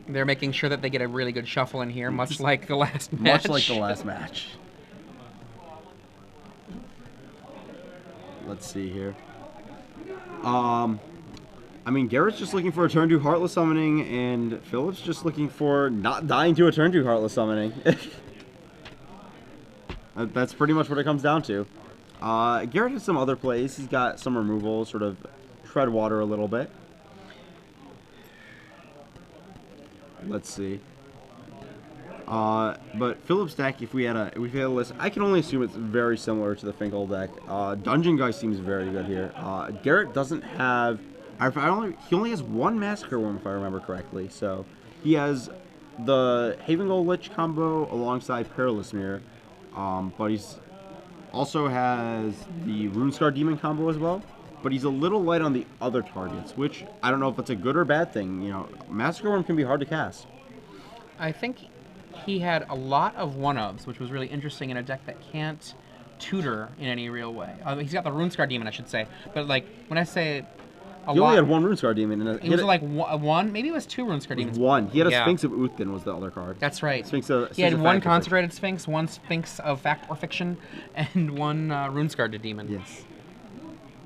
They're making sure that they get a really good shuffle in here, much like the last match. Much like the last match. Let's see here. I mean, Garett's just looking for a turn 2 Heartless Summoning, and Philip's just looking for not dying to a turn 2 Heartless Summoning. That's pretty much what it comes down to. Garett has some other plays. He's got some removal, sort of tread water a little bit. Let's see. But Philip's deck, if we had a list, I can only assume it's very similar to the Finkel deck. Dungeon Guy seems very good here. Garett doesn't have. He only has one Massacre Worm, if I remember correctly. So he has the Havengold Lich combo alongside Perilous Mirror, but he's also has the Runescar Demon combo as well. But he's a little light on the other targets, which I don't know if it's a good or bad thing. You know, Massacre Worm can be hard to cast. I think he had a lot of one-ofs, which was really interesting in a deck that can't tutor in any real way. He's got the Runescar Demon, I should say. But, like, when I say a He lot... only had one Runescar Demon. It was like one? Maybe it was two Runescar Demons. One. He had a Sphinx of Uthden was the other card. That's right. He had one Consecrated Sphinx, one Sphinx of Fact or Fiction, and one Runescar Demon. Yes.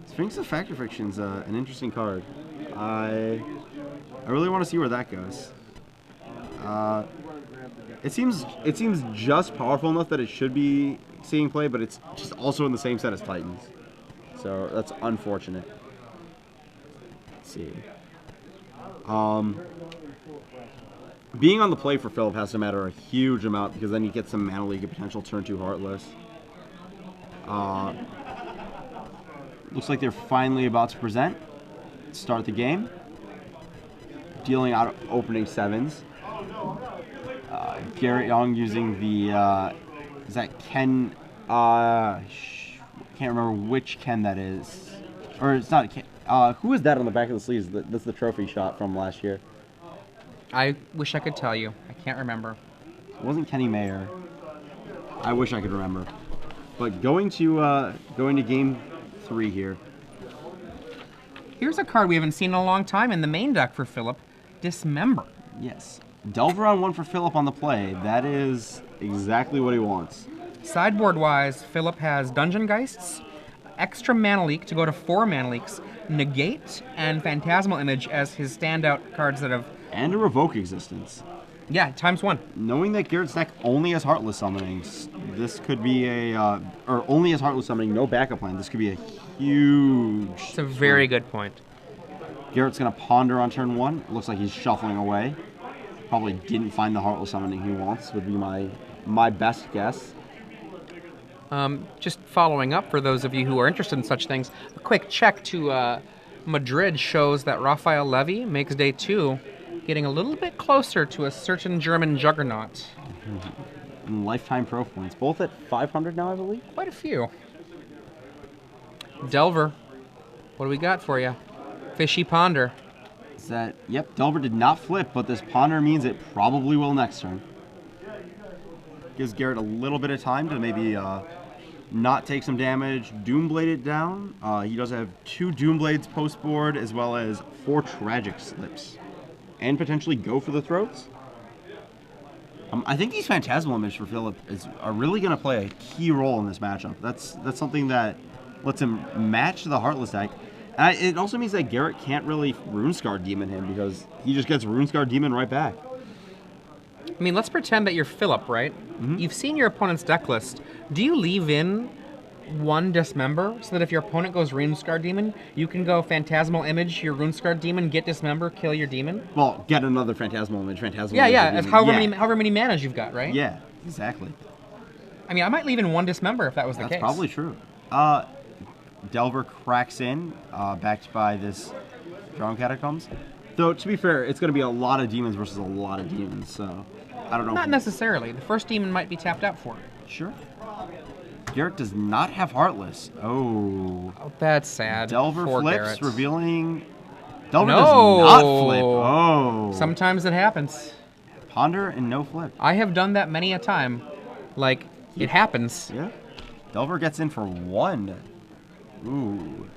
Sphinx of Fact or Fiction's an interesting card. I really want to see where that goes. It seems just powerful enough that it should be seeing play, but it's just also in the same set as Titans. So that's unfortunate. Let's see. Being on the play for Philip has to matter a huge amount, because then you get some Mana League potential turn 2 Heartless. Looks like they're finally about to present. Start the game. Dealing out opening 7s. Garett Young using the, is that Ken, can't remember which Ken that is. Or it's not Ken, who is that on the back of the sleeves? That's the trophy shot from last year. I wish I could tell you. I can't remember. It wasn't Kenny Mayer. I wish I could remember. But going to game 3 here. Here's a card we haven't seen in a long time in the main deck for Philip, Dismember. Yes. Delver on 1 for Philip on the play. That is exactly what he wants. Sideboard-wise, Philip has Dungeon Geists, extra Mana Leak to go to 4 Mana Leaks, Negate, and Phantasmal Image as his standout cards that have... And a Revoke Existence. Yeah, ×1. Knowing that Garett's deck only has Heartless Summonings, this could be a... or only has Heartless Summoning, no backup plan. This could be a huge... It's a very good point. Garett's going to Ponder on turn 1. It looks like he's shuffling away. Probably didn't find the Heartless Summoning he wants, would be my best guess. Just following up for those of you who are interested in such things, a quick check to Madrid shows that Raphael Levy makes day 2 getting a little bit closer to a certain German juggernaut. And lifetime pro points, both at 500 now, I believe? Quite a few. Delver, what do we got for you? Fishy Ponder. Is that, yep, Delver did not flip, but this Ponder means it probably will next turn. Gives Garett a little bit of time to maybe not take some damage, Doomblade it down. He does have 2 Doomblades post board, as well as 4 Tragic Slips. And potentially go for the throats. I think these Phantasmal Image for Philip are really going to play a key role in this matchup. That's something that lets him match the Heartless deck. And it also means that Garett can't really Runescar Demon him, because he just gets Runescar Demon right back. I mean, let's pretend that you're Philip, right? Mm-hmm. You've seen your opponent's deck list. Do you leave in 1 Dismember so that if your opponent goes Runescar Demon, you can go Phantasmal Image your Runescar Demon, get Dismember, kill your demon? Well, get another Phantasmal Image, Phantasmal Image. Yeah, as however many manas you've got, right? Yeah, exactly. I mean, I might leave in 1 Dismember if that was the case. That's probably true. Delver cracks in, backed by this Drown Catacombs. Though, to be fair, it's going to be a lot of demons versus a lot of demons, so I don't know. Not necessarily. The first demon might be tapped out for it. Sure. Garett does not have Heartless. Oh, that's sad. Delver flips, Garett. revealing... Delver does not flip. Oh. Sometimes it happens. Ponder and no flip. I have done that many a time. Like, it happens. Yeah. Delver gets in for 1. Ooh.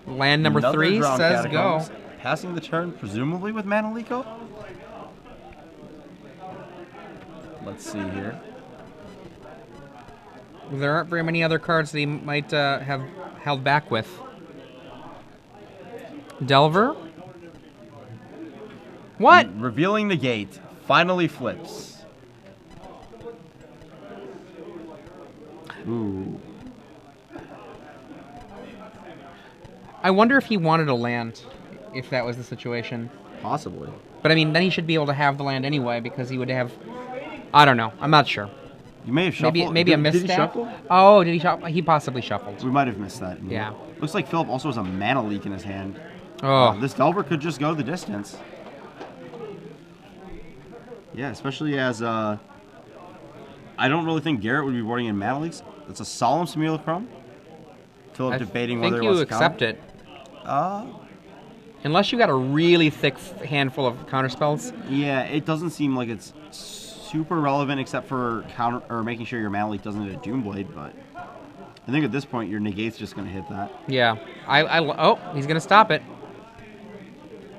Land number 3 says go. Passing the turn, presumably with Mana Leak. Let's see here. There aren't very many other cards that he might have held back with. Delver? What? Revealing Negate finally flips. Ooh. I wonder if he wanted a land, if that was the situation. Possibly. But I mean, then he should be able to have the land anyway, because he would have... I don't know. I'm not sure. You may have shuffled. Maybe a misstep? Did he shuffle? Oh, did he shuffle? He possibly shuffled. We might have missed that. Yeah. Looks like Philip also has a mana leak in his hand. Oh. This Delver could just go the distance. Yeah, especially as I don't really think Garett would be boarding in mana leaks. It's a solemn simulacrum. Philip debating whether he wants to accept it. Unless you got a really thick handful of counterspells. Yeah, it doesn't seem like it's super relevant except for counter or making sure your mana leak doesn't hit a Doomblade, but I think at this point your negate's just going to hit that. Yeah. Oh, he's going to stop it.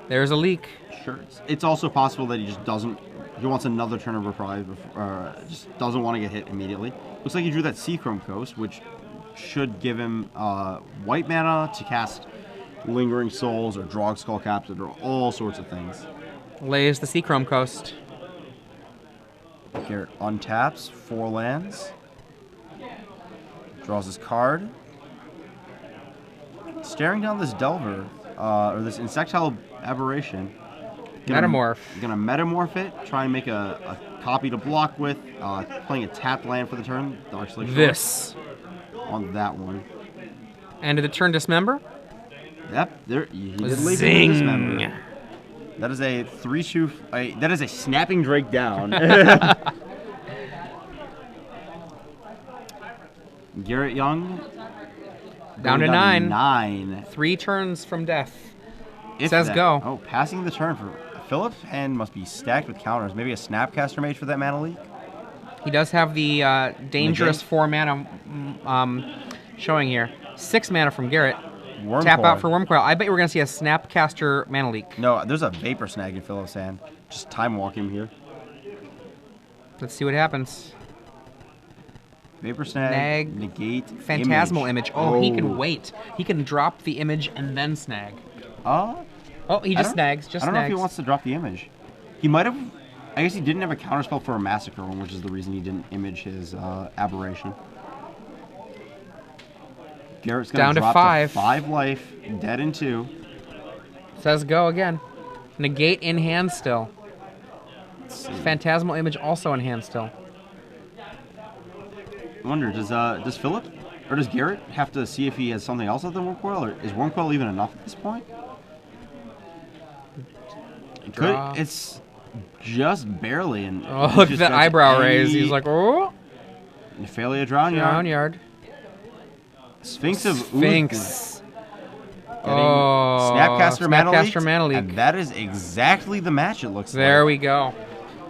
There's a leak. Sure. It's also possible that he just doesn't. He wants another turn of reprise, just doesn't want to get hit immediately. Looks like he drew that Seachrome Coast, which should give him white mana to cast Lingering Souls or Drog Skull Captive or all sorts of things. Lays the Seachrome Coast. Garett untaps 4 lands. Draws his card. Staring down this Delver, or this Insectile Aberration. Metamorph. Gonna metamorph it, try and make a copy to block with, playing a tapped land for the turn. Darkslate This. on that one. And did the turn dismember? Yep, there he did leave Zing. Dismember. That is a 3/2. That is a Snapping Drake down. Garett Young Down to 9. 9. 3 turns from death. If Says that. go. Oh, passing the turn for Philip's hand must be stacked with counters. Maybe a Snapcaster Mage for that mana leak. He does have the dangerous 4 mana showing here. 6 mana from Garett. Wormcoil. Tap out for Wormcoil. I bet we're going to see a Snapcaster mana leak. No, there's a Vapor Snag in Philip's hand. Just time walk him here. Let's see what happens. Vapor Snag, negate, Phantasmal image. Oh, he can wait. He can drop the image and then snag. Oh, he just snags. I don't know if he wants to drop the image. He might have. I guess he didn't have a counterspell for a Massacre one, which is the reason he didn't image his Aberration. Garett's going to drop 5. To 5 life, dead in 2. Says go again. Negate in hand still. Phantasmal image also in hand still. I wonder, does Philip or does Garett have to see if he has something else other than Wormcoil, or is Wormcoil even enough at this point? It's just barely. And oh, look at that eyebrow raise. He's like, oh. Nephalia Drown Yard. Sphinx of Uth. Oh, Snapcaster Mana Leak. And that is exactly the match it looks like. There we go.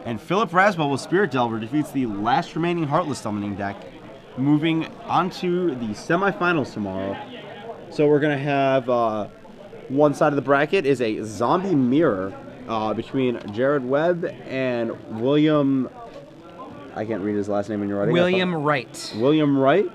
And Philip Braswell with Spirit Delver defeats the last remaining Heartless Summoning deck, moving onto the semifinals tomorrow. So we're going to have one side of the bracket is a zombie mirror between Jared Webb and William... I can't read his last name when you're writing. William Wright. William Wright.